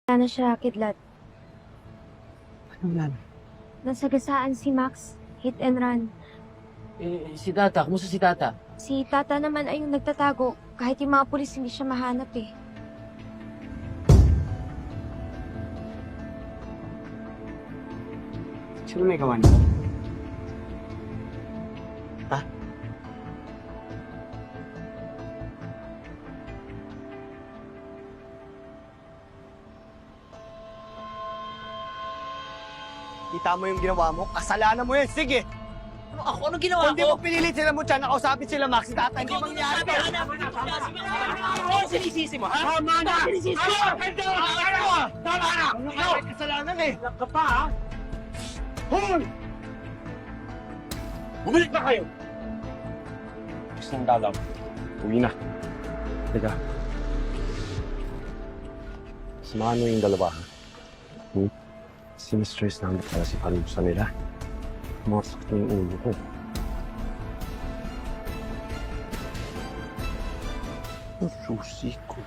Wala na siya, Kidlat. Anong yan? Nasagasaan si Max. Hit and run. Si Tata. Kumusta si Tata? Si Tata naman ay yung nagtatago. Kahit yung mga pulis hindi siya mahanap eh. Sino may gawa nito? Ha? Kita mo yung ginawa mo? Kasalanan mo yan. Sige! Ano ginawa Kung di mo pinilit sila mo dyan, nakausapin sila Max, si Tata, hindi mangyari to. Ano sinisisi mo, ha? Tama na! Sinisisi mo! Tama na! Ikaw! May kasalanan eh! Alam ka pa, ha? Hoy! Bumalik na kayo! Gusto ng dalaw. Uwi na. Teka. Samahan mo yung dalawa, ha? Sinistress namin pala si Palub sa nila. Masakit na yung ulo ko. Ang susi ko.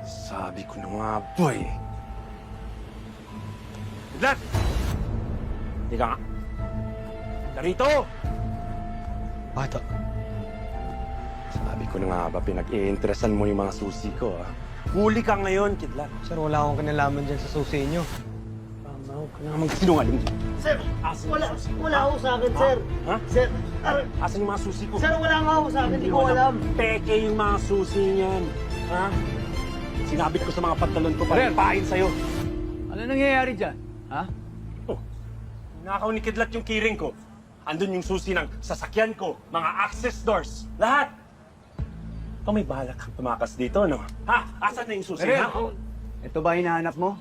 Sabi ko na nga, boy. Kidlat! Teka nga. Narito! Bata. Sabi ko na nga ba, pinag-i-interesan mo yung mga susi ko, ha? Huli ka ngayon, Kidlat. Sir, wala akong kinalaman dyan sa susi nyo. Tama ka na magsinungaling dyan. Sir, wala ako sa akin, sir. Ha? Sir, Asan yung mga susi ko? sir, wala nga ako sa akin, hindi ko alam. Peke yung mga susi niyan. Ha? Sinabit ko sa mga pantalon ko para ipain sa'yo. Ano nangyayari dyan? Ha? Nakaw ni Kidlat yung keyring ko. Andun yung susi ng sasakyan ko, mga access doors, lahat. Ikaw may balak kang tumakas dito, no? Ha? Asan na yung susi, ha? Ito ba hinahanap mo?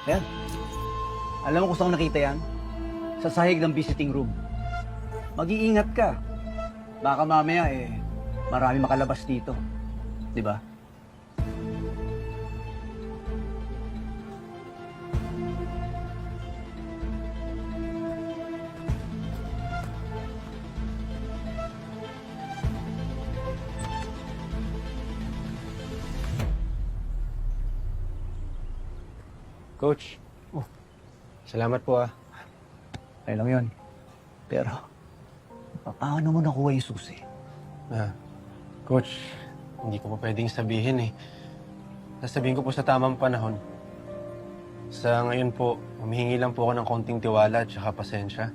Yan. Alam mo kung saan nakita yan? Sa sahig ng visiting room. Mag-iingat ka. Baka mamaya marami makalabas dito. Di ba? Coach. Salamat po, ah. Kaya lang yun. Pero, paano mo nakuha yung susi? Coach, hindi ko pa pwedeng sabihin eh. Sasabihin ko po sa tamang panahon. Sa ngayon po, humihingi lang po ako ng konting tiwala at saka pasensya.